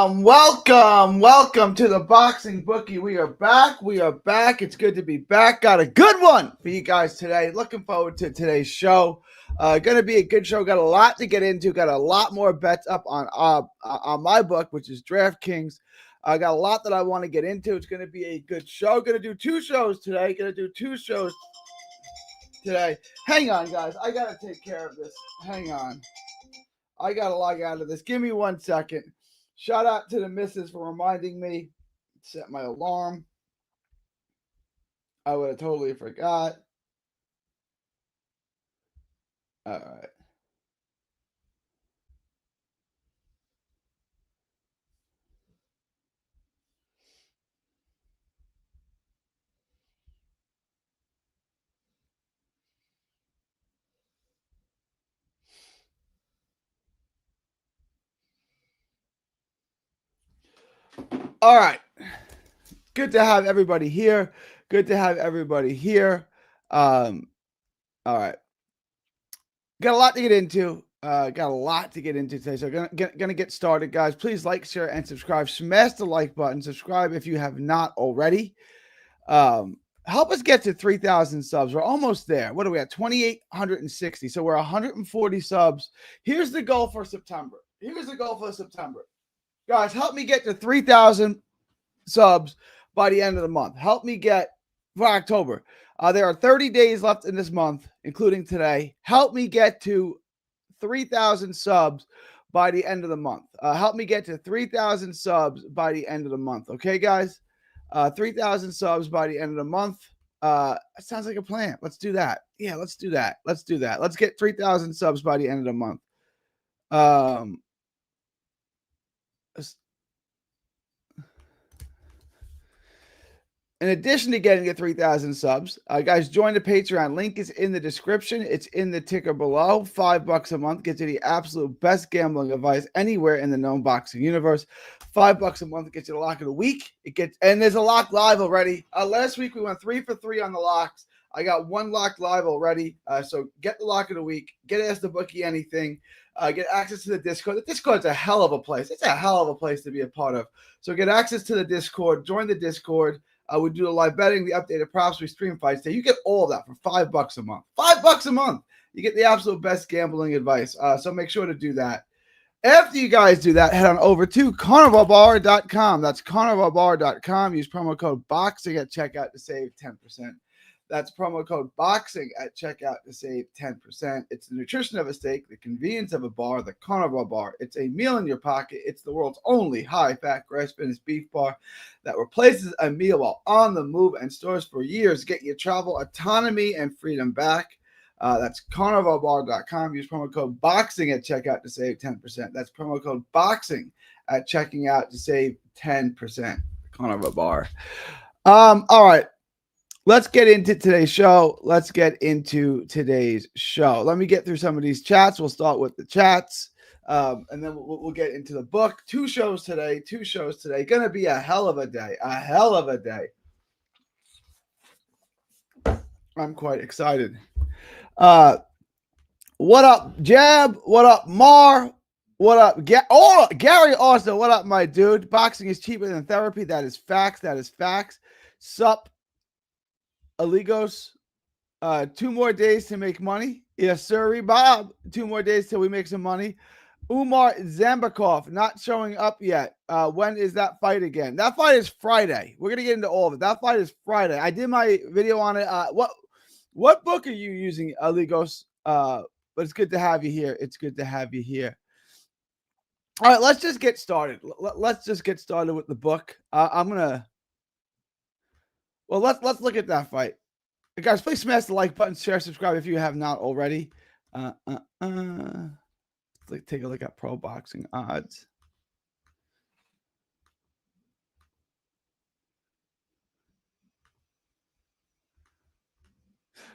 Welcome to the Boxing Bookie. We are back. It's good to be back. Got a good one for you guys today. Looking forward to today's show. Going to be a good show. Got a lot to get into. Got a lot more bets up on my book, which is DraftKings. I got a lot that I want to get into. It's going to be a good show. Going to do two shows today. Hang on, guys. I got to take care of this. Hang on. I got to log out of this. Give me 1 second. Shout out to the missus for reminding me. Set my alarm. I would have totally forgot. All right. All right. Good to have everybody here. All right. Got a lot to get into. Today. So gonna get started, guys. Please like, share, and subscribe. Smash the like button. Subscribe if you have not already. Help us get to 3,000 subs. We're almost there. What are we at? 2,860. So we're 140 subs. Here's the goal for September. Guys, help me get to 3,000 subs by the end of the month. Help me get for October. There are 30 days left in this month, including today. Help me get to 3,000 subs by the end of the month. Help me get to 3,000 subs by the end of the month. Okay, guys? 3,000 subs by the end of the month. That sounds like a plan. Let's do that. Yeah, let's do that. Let's get 3,000 subs by the end of the month. In addition to getting to 3,000 subs, guys, join the Patreon. Link is in the description. It's in the ticker below. $5 a month gets you the absolute best gambling advice anywhere in the known boxing universe. $5 a month gets you the lock of the week. And there's a lock live already. Last week we went 3 for 3 on the locks. I got one lock live already. So get the lock of the week. Get Ask the Bookie Anything. Get access to the Discord. The Discord's a hell of a place. It's a hell of a place to be a part of. So get access to the Discord. Join the Discord. We do the live betting, the updated props, we stream fights there. You get all of that for $5 a month. $5 a month. You get the absolute best gambling advice. So make sure to do that. After you guys do that, head on over to carnivalbar.com. That's carnivalbar.com. Use promo code BOXING at checkout to save 10%. That's promo code BOXING at checkout to save 10%. It's the nutrition of a steak, the convenience of a bar, the Carnival Bar. It's a meal in your pocket. It's the world's only high-fat, grass-finished beef bar that replaces a meal while on the move and stores for years. Get your travel autonomy and freedom back. That's carnivalbar.com. Use promo code BOXING at checkout to save 10%. That's promo code BOXING at checking out to save 10%. Carnival Bar. All right. Let's get into today's show. Let me get through some of these chats. We'll start with the chats, and then we'll get into the book. Two shows today. Going to be a hell of a day. I'm quite excited. What up, Jab? What up, Mar? What up, Gary Austin? What up, my dude? Boxing is cheaper than therapy. That is facts. Sup, Aligos, 2 more days to make money. Yes, sir, Bob. 2 more days till we make some money. Umar Zambakov not showing up yet. When is that fight again? That fight is Friday. We're gonna get into all of it. That fight is Friday. I did my video on it. What book are you using, Aligos? But it's good to have you here. All right, let's just get started. Let's just get started with the book. Let's look at that fight. Guys, please smash the like button, share, subscribe if you have not already. Let's take a look at pro boxing odds.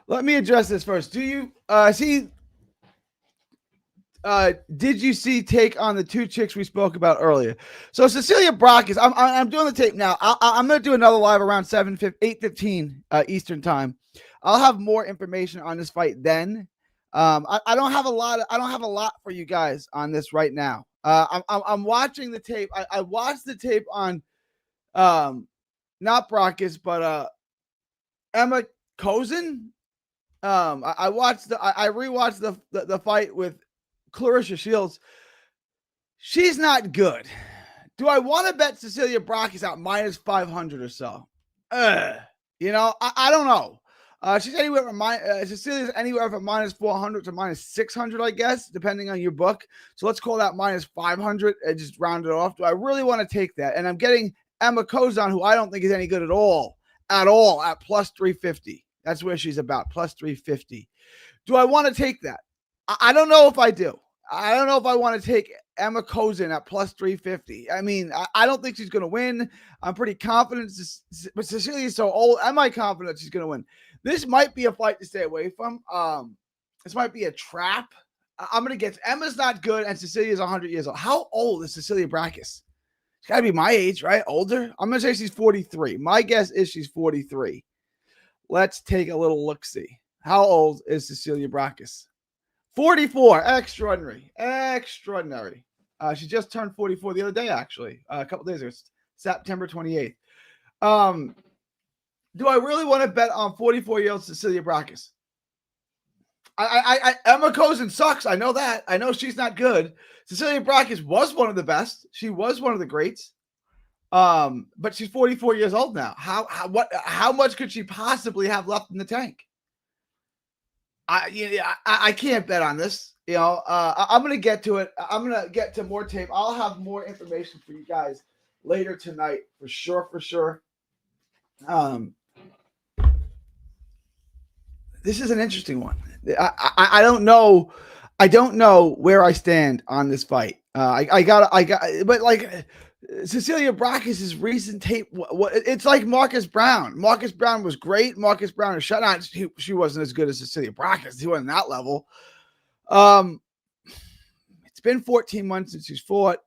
Let me address this first. Do you see? Did you see take on the 2 chicks we spoke about earlier? So Cecilia Brakes, I'm doing the tape now. I'm going to do another live around 8:15 Eastern time. I'll have more information on this fight then. I don't have a lot for you guys on this right now. I'm watching the tape. I watched the tape on not Brockus, but Emma Kozin. I watched I rewatched the fight with Clarissa Shields. She's not good. Do I want to bet Cecilia Brockus out minus 500 or so? I don't know. She's anywhere from Cecilia's anywhere from minus 400 to minus 600, I guess, depending on your book. So let's call that minus 500 and just round it off. Do I really want to take that? And I'm getting Emma Kozan, who I don't think is any good at all, at plus 350. That's where she's about, plus 350. Do I want to take that? I don't know if I do. I don't know if I want to take Emma Kozin at plus 350. I mean, I don't think she's going to win. I'm pretty confident, but Cecilia's so old. Am I confident she's going to win? This might be a fight to stay away from. This might be a trap. I'm going to guess Emma's not good and Cecilia's 100 years old. How old is Cecilia Brackus? She's got to be my age, right? Older? I'm going to say she's 43. My guess is she's 43. Let's take a little look-see. How old is Cecilia Brackus? 44. Extraordinary. She just turned 44 the other day, actually. A couple days ago. September 28th. Do I really want to bet on 44-year-old Cecilia Brackus? Emma Kozin sucks. I know that. I know she's not good. Cecilia Brackus was one of the best. She was one of the greats. But she's 44 years old now. How much could she possibly have left in the tank? I can't bet on this. I'm going to get to it. I'm going to get to more tape. I'll have more information for you guys later tonight for sure. This is an interesting one. I don't know. I don't know where I stand on this fight. But like Cecilia Brackus' recent tape, it's like Marcus Brown. Marcus Brown was great. Marcus Brown is shut out. She wasn't as good as Cecilia Brackus. She wasn't that level. It's been 14 months since she's fought.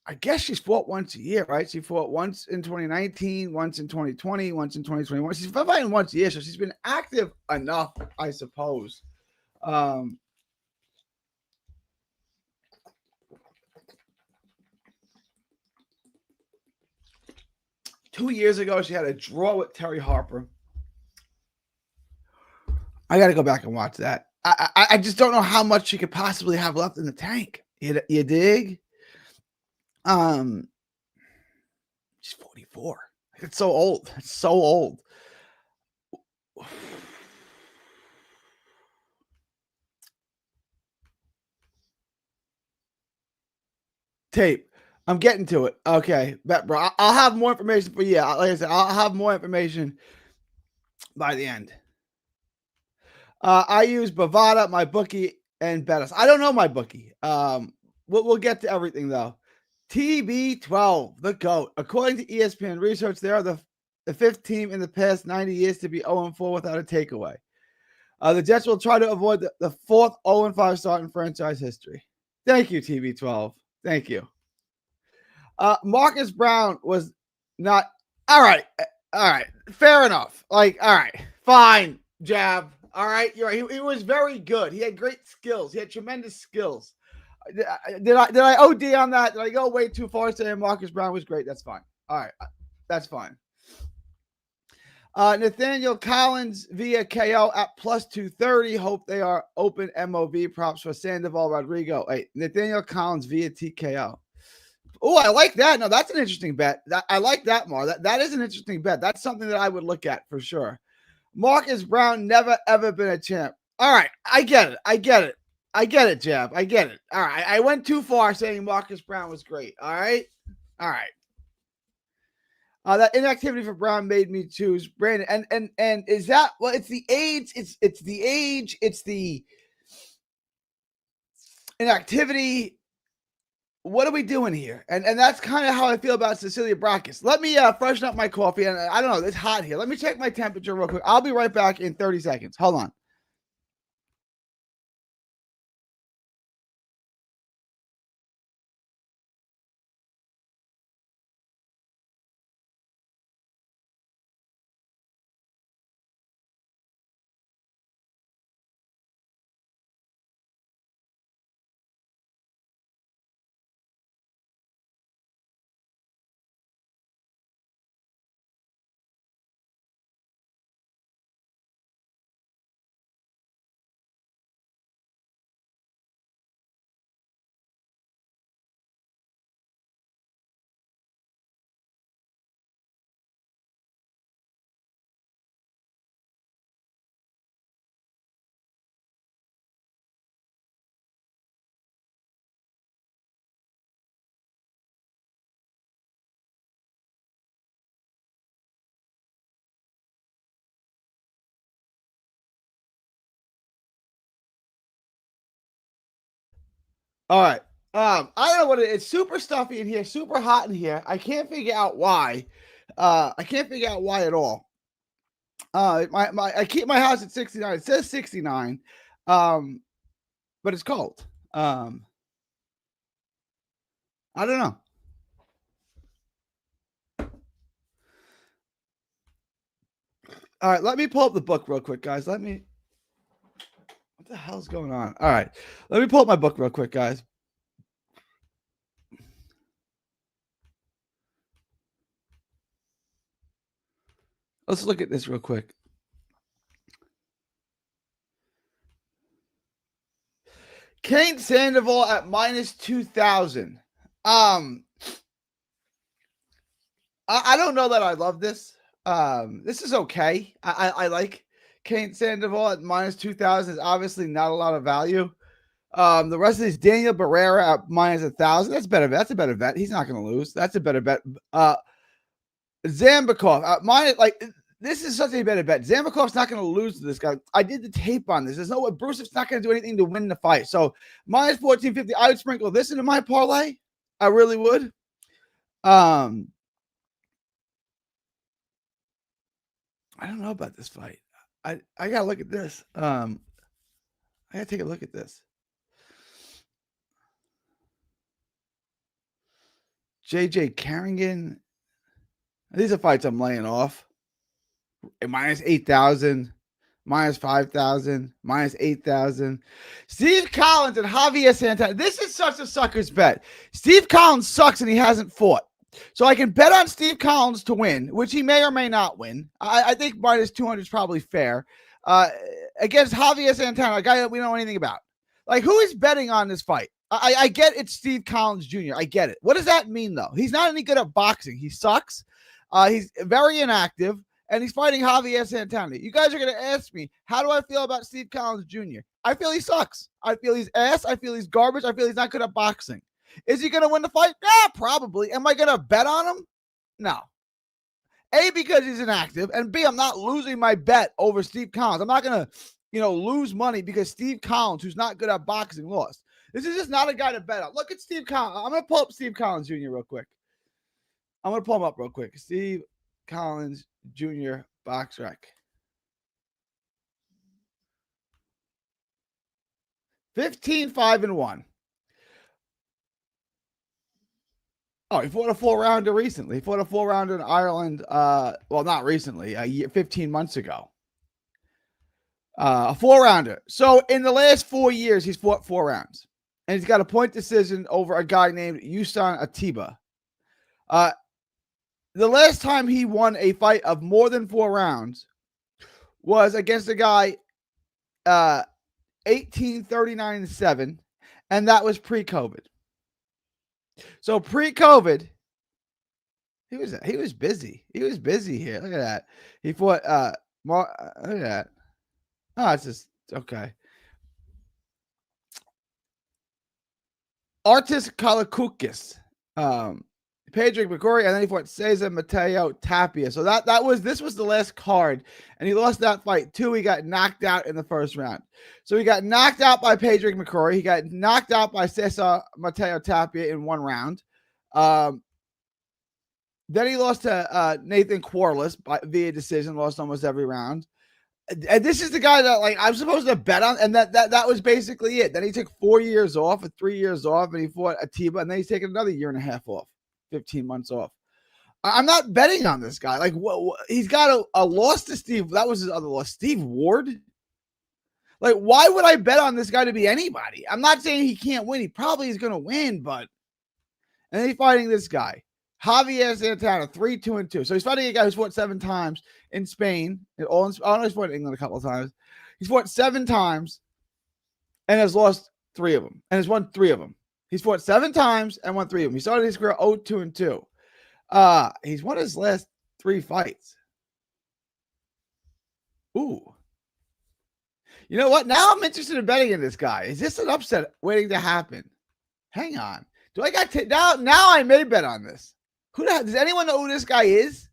I guess she's fought once a year, right? She fought once in 2019, once in 2020, once in 2021. She's fighting once a year, so she's been active enough, I suppose. 2 years ago, she had a draw with Terry Harper. I got to go back and watch that. I just don't know how much she could possibly have left in the tank. You dig? She's 44. It's so old. It's so old. Tape. I'm getting to it. Okay, bet, bro. I'll have more information for you. Like I said, I'll have more information by the end. I use Bovada, my bookie, and Bettis. I don't know my bookie. We'll get to everything though. TB12, the GOAT. According to ESPN research, they are the fifth team in the past 90 years to be 0-4 without a takeaway. The Jets will try to avoid the fourth 0-5 start in franchise history. Thank you, TB12. Thank you. Marcus Brown was not all right. Fair enough. Like, all right, fine, Jab. All right, you're right. He was very good. He had great skills. He had tremendous skills. Did I OD on that? Did I go way too far saying Marcus Brown was great? That's fine. All right, that's fine. Nathaniel Collins via KO at plus 230. Hope they are open MOV props for Sandoval Rodrigo. Hey, Nathaniel Collins via TKO. Oh, I like that. No, that's an interesting bet. I like that more. That is an interesting bet. That's something that I would look at for sure. Marcus Brown never ever been a champ. All right, I get it, Jab. I get it. All right, I went too far saying Marcus Brown was great. All right. That inactivity for Brown made me choose Brandon. And is that it's the age, it's the age, it's the inactivity. What are we doing here? And that's kind of how I feel about Cecilia Brackus. Let me freshen up my coffee. And I don't know, it's hot here. Let me check my temperature real quick. I'll be right back in 30 seconds. Hold on. All right. I don't know what it's super stuffy in here, super hot in here. I can't figure out why. I can't figure out why at all. I keep my house at 69. It says 69. But it's cold. I don't know. All right, let me pull up the book real quick, guys. What the hell's going on? All right. Let me pull up my book real quick, guys. Let's look at this real quick. Kane Sandoval at minus 2,000. I don't know that I love this. This is okay. I like Kane Sandoval at minus 2,000 is obviously not a lot of value. The rest of these Daniel Barrera at minus 1,000. That's better. That's a better bet. He's not going to lose. That's a better bet. Zambakov at minus this is such a better bet. Zambakov's not going to lose to this guy. I did the tape on this. There's no way. Bruce's not going to do anything to win the fight. So minus 1450. I would sprinkle this into my parlay. I really would. I don't know about this fight. I gotta look at this. I gotta take a look at this. JJ Carrigan. These are fights I'm laying off. Minus 8,000, minus 5,000, minus 8,000. Steve Collins and Javier Santana. This is such a sucker's bet. Steve Collins sucks and he hasn't fought. So I can bet on Steve Collins to win, which he may or may not win. I think minus 200 is probably fair. Against Javier Santana, a guy that we don't know anything about. Like, who is betting on this fight? I get it's Steve Collins Jr. I get it. What does that mean, though? He's not any good at boxing. He sucks. He's very inactive, and he's fighting Javier Santana. You guys are going to ask me, how do I feel about Steve Collins Jr.? I feel he sucks. I feel he's ass. I feel he's garbage. I feel he's not good at boxing. Is he going to win the fight? Yeah, probably. Am I going to bet on him? No. A, because he's inactive, and B, I'm not losing my bet over Steve Collins. I'm not going to, lose money because Steve Collins, who's not good at boxing, lost. This is just not a guy to bet on. Look at Steve Collins. I'm going to pull up Steve Collins Jr. real quick. I'm going to pull him up real quick. Steve Collins Jr. box rec. 15-5-1. Oh, he fought a 4-rounder recently. He fought a 4-rounder in Ireland. Well, not recently, 15 months ago. A 4-rounder. So in the last 4 years, he's fought 4 rounds. And he's got a point decision over a guy named Yusan Atiba. The last time he won a fight of more than 4 rounds was against a guy 18-39-7, and that was pre-COVID. So pre-COVID, he was busy. He was busy here. Look at that. He fought look at that. Oh, it's just okay. Artis Kalakukis. Pedro McCrory, and then he fought Cesar Mateo Tapia. So this was the last card, and he lost that fight too. He got knocked out in the first round. So he got knocked out by Pedro McCrory. He got knocked out by Cesar Mateo Tapia in 1 round. Then he lost to Nathan Quarles via decision, lost almost every round. And this is the guy that I'm supposed to bet on, and that was basically it. Then he took 4 years off, or 3 years off, and he fought Atiba, and then he's taken another 1.5 years off. 15 months off. I'm not betting on this guy. He's got a loss to Steve. That was his other loss. Steve Ward. Why would I bet on this guy to be anybody? I'm not saying he can't win. He probably is going to win, but. And then he's fighting this guy, Javier Santana, 3-2-2. So he's fighting a guy who's fought 7 times in Spain. He's fought in England a couple of times. He's fought 7 times and has lost 3 of them and has won 3 of them. He's fought 7 times and won 3 of them. He started his career 0-2-2. He's won his last 3 fights. Ooh. You know what? Now I'm interested in betting in this guy. Is this an upset waiting to happen? Hang on. Do I got now I may bet on this. Does anyone know who this guy is?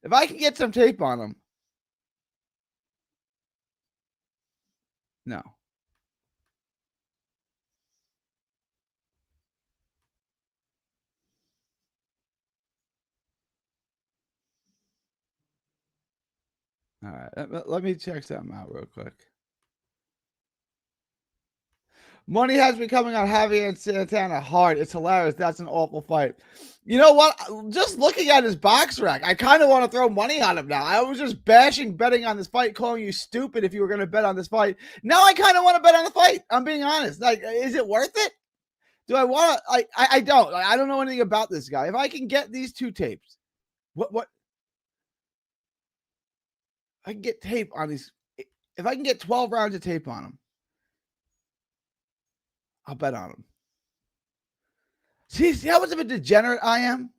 If I can get some tape on him. No. All right. Let me check something out real quick. Money has been coming on Javier and Santana hard. It's hilarious. That's an awful fight. You know what? Just looking at his box rack, I kind of want to throw money on him now. I was just betting on this fight, calling you stupid if you were going to bet on this fight. Now I kind of want to bet on the fight. I'm being honest. Like, is it worth it? Do I want to? I don't. I don't know anything about this guy. If I can get these two tapes, what? I can get tape on these. If I can get 12 rounds of tape on him, I'll bet on him. See how much of a degenerate I am?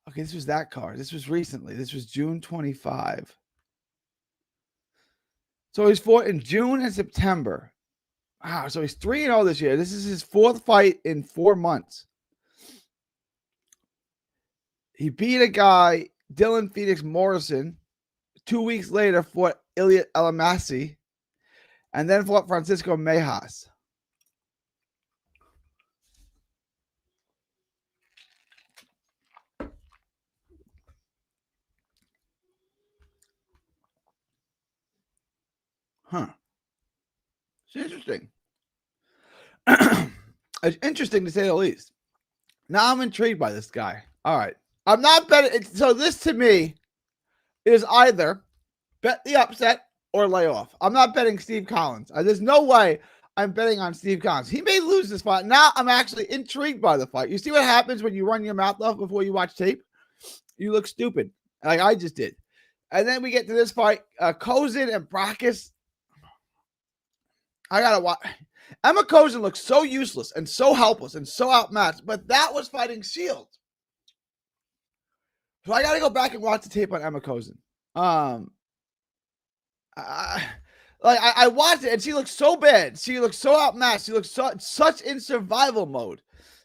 Okay, this was that card. This was recently. This was June 25. So he's fought in June and September. Wow, so he's 3-0 this year. This is his fourth fight in 4 months. He beat a guy, Dylan Phoenix Morrison. 2 weeks later, fought Iliad Elamasi, and then fought Francisco Mejas. Huh. It's interesting. It's interesting to say the least. Now I'm intrigued by this guy. All right. I'm not betting. So this to me is either bet the upset or lay off. I'm not betting Steve Collins. There's no way I'm betting on Steve Collins. He may lose this fight. Now I'm actually intrigued by the fight. You see what happens when you run your mouth off before you watch tape? You look stupid, like I just did. And then we get to this fight, Kozin and Brackus. I gotta watch. Emma Kozin looks so useless and so helpless and so outmatched, but that was fighting Shields. So I gotta go back and watch the tape on Emma Kozin. I watched it and she looks so bad. She looks so outmatched. She looks such in survival mode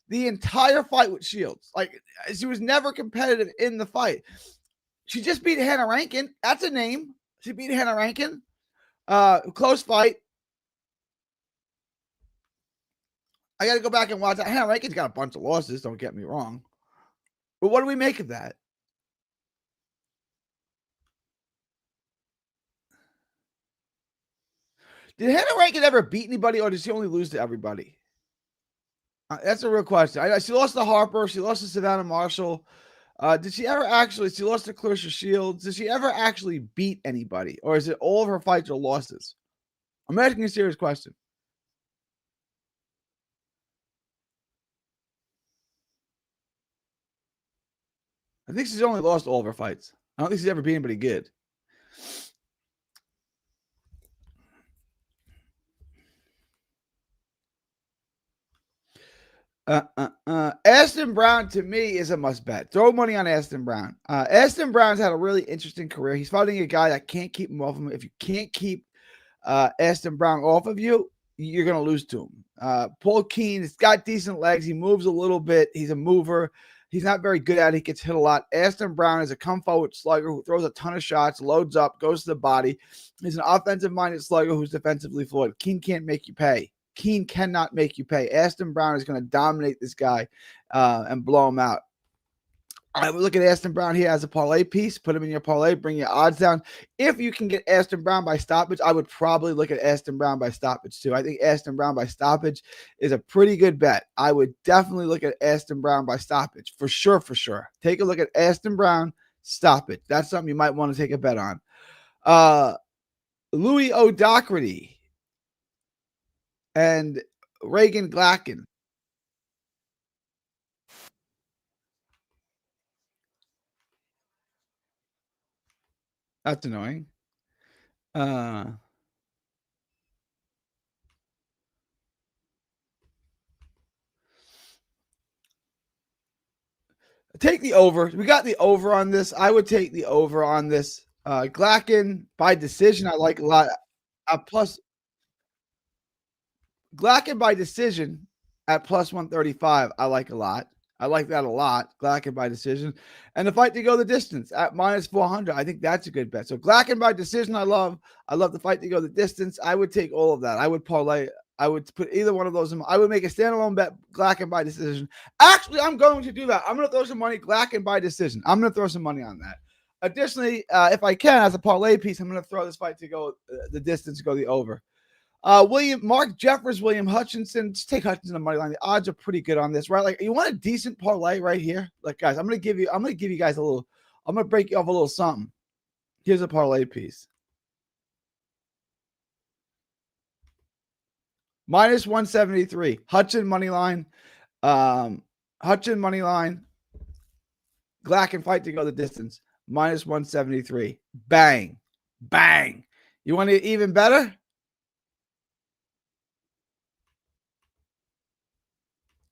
the entire fight with Shields. Like, she was never competitive in the fight. She just beat Hannah Rankin. That's a name. She beat Hannah Rankin. Close fight. I got to go back and watch that. Hannah Rankin's got a bunch of losses, don't get me wrong. But what do we make of that? Did Hannah Rankin ever beat anybody, or did she only lose to everybody? That's a real question. She lost to Harper. She lost to Savannah Marshall. Did she ever actually? She lost to Clarissa Shields. Did she ever actually beat anybody, or is it all of her fights are losses? I'm asking a serious question. I think she's only lost all of her fights. I don't think she's ever beat anybody good. Aston Brown to me is a must bet. Throw money on Aston Brown. Aston Brown's had a really interesting career. He's fighting a guy that can't keep him off him. If you can't keep Aston Brown off of you, you're going to lose to him. Paul Keene has got decent legs. He moves a little bit. He's a mover. He's not very good at it. He gets hit a lot. Aston Brown is a come-forward slugger who throws a ton of shots, loads up, goes to the body. He's an offensive-minded slugger who's defensively flawed. Keene can't make you pay. Keene cannot make you pay. Aston Brown is going to dominate this guy and blow him out. I would look at Aston Brown here as a parlay piece. Put him in your parlay. Bring your odds down. If you can get Aston Brown by stoppage, I would probably look at Aston Brown by stoppage too. I think Aston Brown by stoppage is a pretty good bet. I would definitely look at Aston Brown by stoppage for sure. For sure. Take a look at Aston Brown stoppage. That's something you might want to take a bet on. Louis O'Doherty and Reagan Glacken. That's annoying. Take the over. We got the over on this. I would take the over on this. Glacken by decision, I like a lot. Plus, Glacken by decision at plus 135, I like a lot. I like that a lot. Glacken by decision. And the fight to go the distance at minus 400. I think that's a good bet. So Glacken by decision, I love. I love the fight to go the distance. I would take all of that. I would parlay. I would put either one of those in. I would make a standalone bet, Glacken by decision. Actually, I'm going to do that. I'm going to throw some money, Glacken by decision. I'm going to throw some money on that. Additionally, if I can, as a parlay piece, I'm going to throw this fight to go the distance, go the over. Mark Jeffers, William Hutchinson. Just take Hutchinson on money line. The odds are pretty good on this, right? Like, you want a decent parlay right here? Like, guys, I'm gonna give you guys a little. I'm gonna break you off a little something. Here's a parlay piece. Minus 173. Hutchin money line. Hutchin money line. Glacken fight to go the distance. Minus 173. Bang. Bang. You want it even better?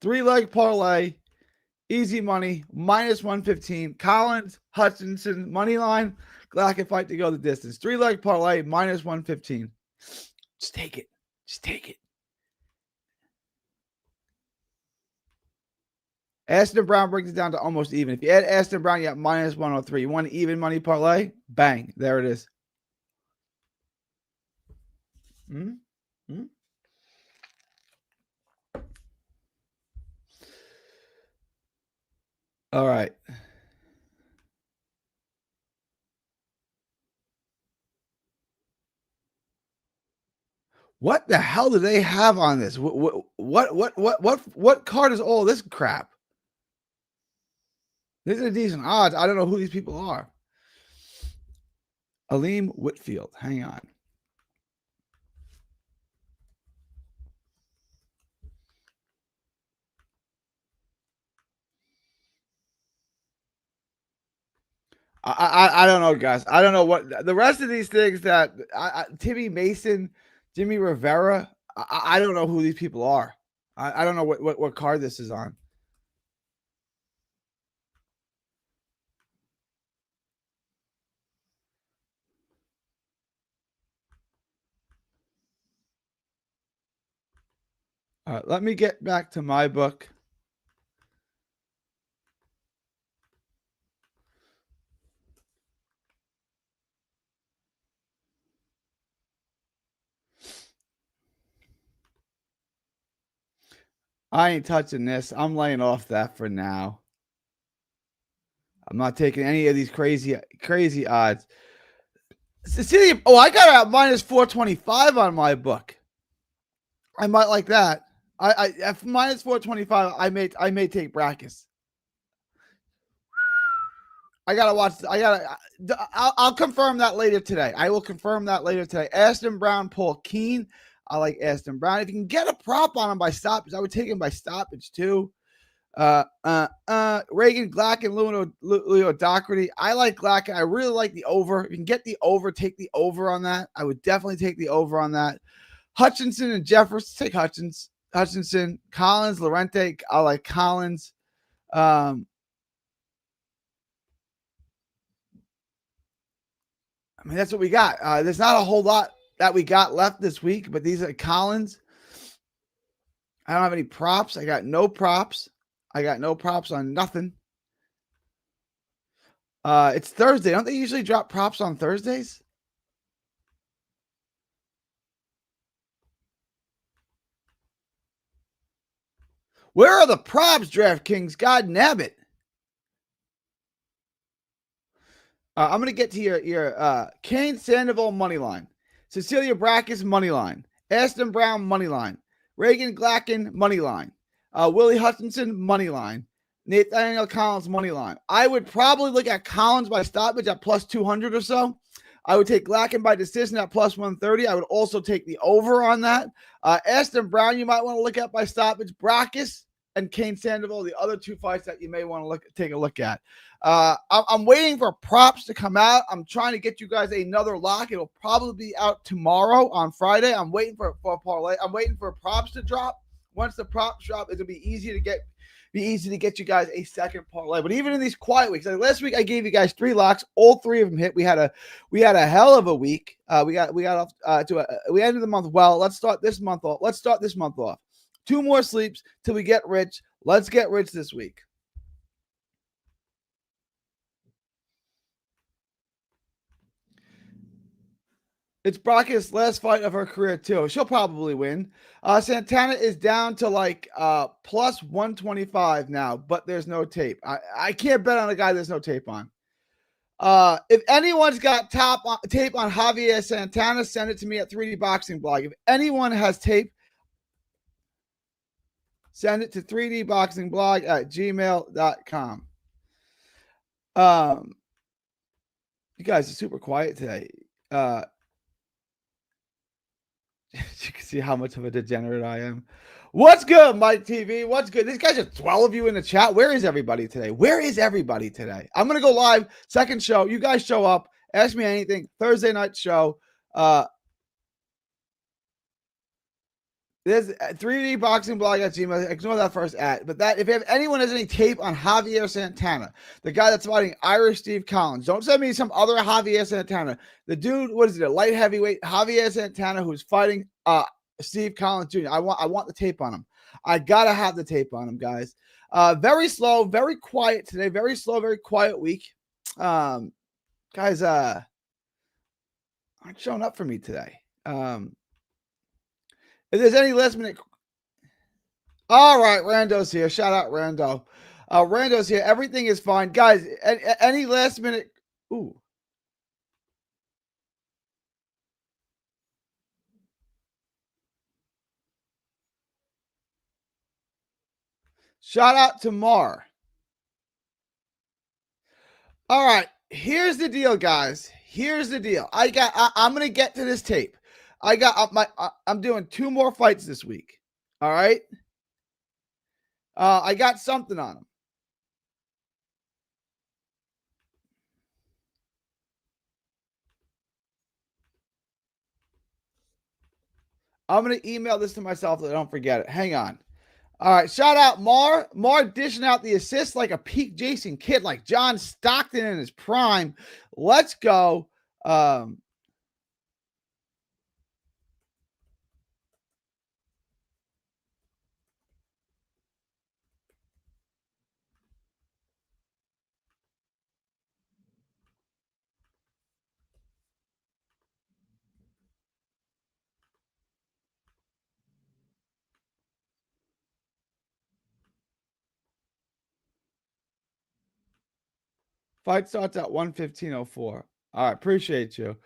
3-leg parlay, easy money, minus 115. Collins, Hutchinson, money line, Glacken fight to go the distance. 3-leg parlay, minus 115. Just take it. Just take it. Aston Brown brings it down to almost even. If you add Aston Brown, you got minus 103. You want an even money parlay? Bang. There it is. Mm-hmm. All right. What the hell do they have on this? What card is all this crap? These are decent odds. I don't know who these people are. Aleem Whitfield. Hang on. I don't know, guys. I don't know what the rest of these things that Timmy Mason, Jimmy Rivera. I don't know who these people are. I don't know what card this is on. All right, let me get back to my book. I ain't touching this. I'm laying off that for now. I'm not taking any of these crazy odds. Cecilia, I got out minus 425 on my book. I might like that. I at minus 425. I may take Brackus. I gotta watch. I'll confirm that later today. I will confirm that later today. Aston Brown, Paul Keene. I like Aston Brown. If you can get a prop on him by stoppage, I would take him by stoppage too. Reagan, Glacken, Leo Doherty. I like Glacken. I really like the over. If you can get the over, take the over on that. I would definitely take the over on that. Hutchinson and Jeffers. Take Hutchinson. Collins, Lorente. I like Collins. I mean, that's what we got. There's not a whole lot that we got left this week, but these are Collins. I don't have any props. I got no props. I got no props on nothing. It's Thursday. Don't they usually drop props on Thursdays? Where are the props, DraftKings? God nabbit. I'm going to get to your Kane Sandoval money line, Cecilia Brackus money line, Aston Brown money line, Reagan Glacken money line, Willie Hutchinson money line, Nathaniel Collins money line. I would probably look at Collins by stoppage at plus 200 or so. I would take Glacken by decision at plus 130. I would also take the over on that. Aston Brown, you might want to look at by stoppage. Brackus and Kane Sandoval, the other two fights that you may want to take a look at. I'm waiting for props to come out. I'm trying to get you guys another lock. It'll probably be out tomorrow on Friday. I'm waiting for a parlay. I'm waiting for props to drop. Once the props drop, it'll be easy to get you guys a second parlay. But even in these quiet weeks, like last week, I gave you guys 3 locks. All 3 of them hit. We had a hell of a week. We got off we ended the month well. Let's start this month off. 2 more sleeps till we get rich. Let's get rich this week. It's Brockett's last fight of her career too. She'll probably win. Santana is down to like plus 125 now, but there's no tape. I can't bet on a guy there's no tape on. If anyone's got tape on Javier Santana, send it to me at 3D Boxing Blog. If anyone has tape, send it to 3dboxingblog at gmail.com. You guys are super quiet today. You can see how much of a degenerate I am. What's good, Mike TV? What's good? These guys are 12 of you in the chat. Where is everybody today? Where is everybody today? I'm going to go live. Second show. You guys show up. Ask me anything. Thursday night show. There's 3D Boxing Blog at Gmail. Ignore that first ad. But that if anyone has any tape on Javier Santana, the guy that's fighting Irish Steve Collins, don't send me some other Javier Santana. The dude, what is it, a light heavyweight Javier Santana who's fighting Steve Collins Jr. I want the tape on him. I gotta have the tape on him, guys. Very slow, very quiet today. Very slow, very quiet week. Guys, aren't showing up for me today. If there's any last minute, all right, Rando's here. Shout out Rando. Rando's here. Everything is fine, guys. Any last minute? Ooh. Shout out to Mar. All right, here's the deal, guys. Here's the deal. I'm gonna get to this tape. I'm doing 2 more fights this week. All right. I got something on them. I'm going to email this to myself so I don't forget it. Hang on. All right. Shout out Mar. Mar dishing out the assist like a peak Jason Kidd, like John Stockton in his prime. Let's go. Fight starts at 1:15:04. All right. Appreciate you.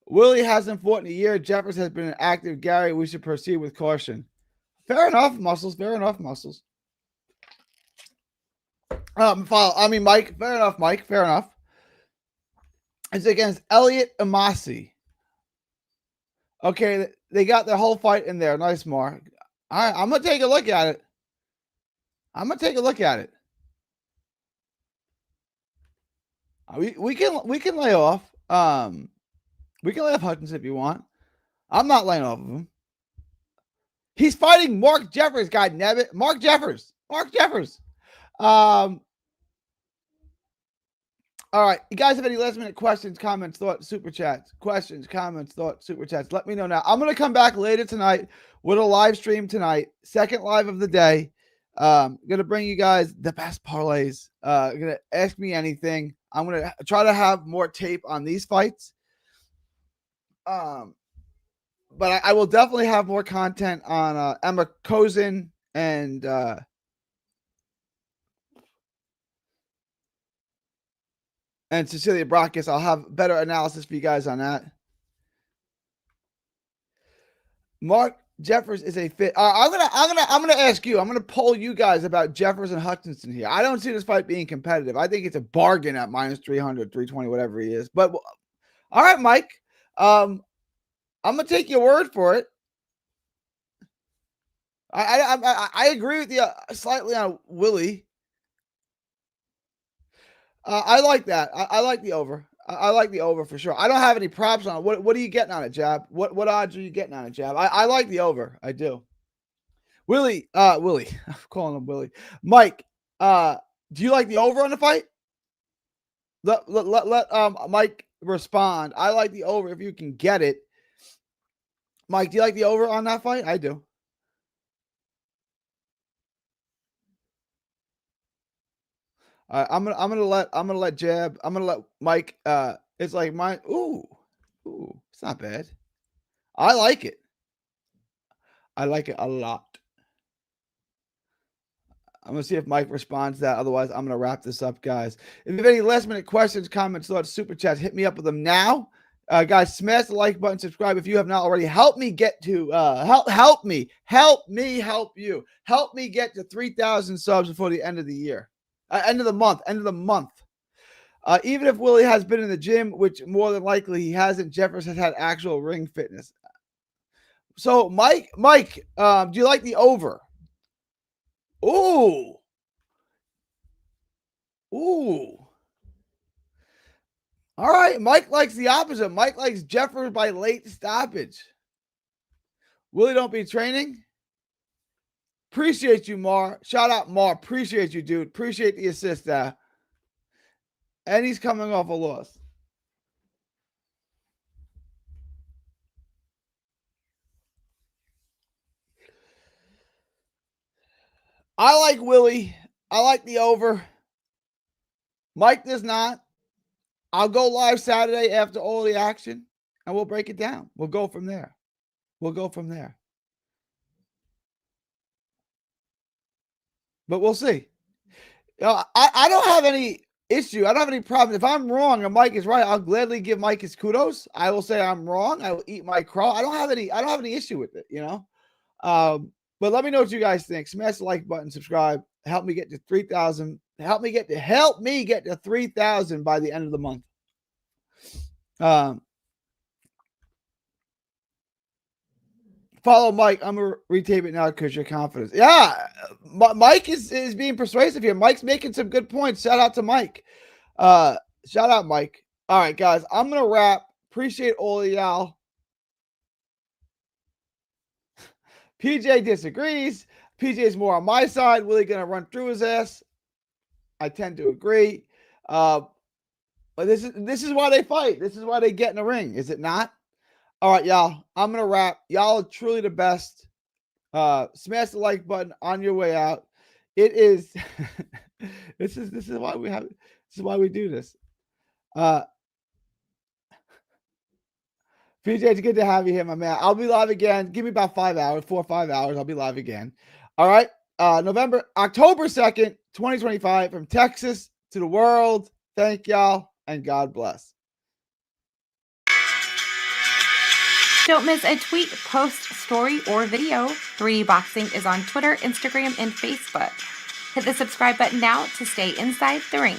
Willie hasn't fought in a year. Jeffers has been active. Gary, we should proceed with caution. Fair enough, Muscles. Fair enough, Muscles. Mike. Fair enough, Mike. Fair enough. It's against Elliot Amasi. Okay, they got their whole fight in there. Nice, Mark. All right, I'm gonna take a look at it. We can lay off. We can lay off Hutchins if you want. I'm not laying off of him. He's fighting Mark Jeffers, God damn it. Mark Jeffers. All right. You guys have any last minute questions, comments, thoughts, super chats? Questions, comments, thoughts, super chats. Let me know now. I'm going to come back later tonight with a live stream tonight. Second live of the day. Going to bring you guys the best parlays. Going to ask me anything. I'm going to try to have more tape on these fights. But I will definitely have more content on Emma Kozin and Cecilia Brakis. I'll have better analysis for you guys on that. Mark Jeffers is a fit. I'm gonna ask you. I'm gonna poll you guys about Jeffers and Hutchinson here. I don't see this fight being competitive. I think it's a bargain at minus 300, 320, whatever he is. But all right, Mike. I'm gonna take your word for it. I agree with you slightly on Willie. I like that. I like the over. I like the over for sure. I don't have any props on it. What are you getting on it, Jab? What odds are you getting on it, Jab? I like the over. I do. Willie. I'm calling him Willie. Mike, do you like the over on the fight? Let Mike respond. I like the over if you can get it. Mike, do you like the over on that fight? I do. I'm gonna let Jab. I'm gonna let Mike. It's like my. Ooh, it's not bad. I like it. I like it a lot. I'm going to see if Mike responds to that. Otherwise, I'm going to wrap this up, guys. If you have any last-minute questions, comments, thoughts, super chats, hit me up with them now. Guys, smash the like button, subscribe if you have not already. Help me get to help me help you. Help me get to 3,000 subs before the end of the year. End of the month. Even if Willie has been in the gym, which more than likely he hasn't, Jeffers has had actual ring fitness. So, Mike, do you like the over? Ooh. All right. Mike likes the opposite. Mike likes Jeffers by late stoppage. Willie don't be training. Appreciate you, Mar. Shout out, Mar. Appreciate you, dude. Appreciate the assist there. And he's coming off a loss. I like Willie. I like the over. Mike does not. I'll go live Saturday after all the action, and we'll break it down. We'll go from there. But we'll see. I don't have any issue. I don't have any problem. If I'm wrong and Mike is right, I'll gladly give Mike his kudos. I will say I'm wrong. I will eat my crow. I don't have any issue with it, you know. But let me know what you guys think. Smash the like button, subscribe. Help me get to 3,000. Help me get to 3,000 by the end of the month. Follow Mike. I'm gonna retape it now because your confidence. Yeah, Mike is being persuasive here. Mike's making some good points. Shout out to Mike. Shout out Mike. All right, guys. I'm gonna wrap. Appreciate all of y'all. PJ disagrees. PJ is more on my side. Willie gonna run through his ass. I tend to agree. But this is why they fight. This is why they get in the ring. Is it not? All right, y'all. I'm gonna wrap. Y'all are truly the best. Smash the like button on your way out. It is. this is why we have. This is why we do this. PJ, it's good to have you here, my man. I'll be live again. Give me about 4 or 5 hours. I'll be live again. All right. October 2nd, 2025, from Texas to the world. Thank y'all, and God bless. Don't miss a tweet, post, story, or video. 3D Boxing is on Twitter, Instagram, and Facebook. Hit the subscribe button now to stay inside the ring.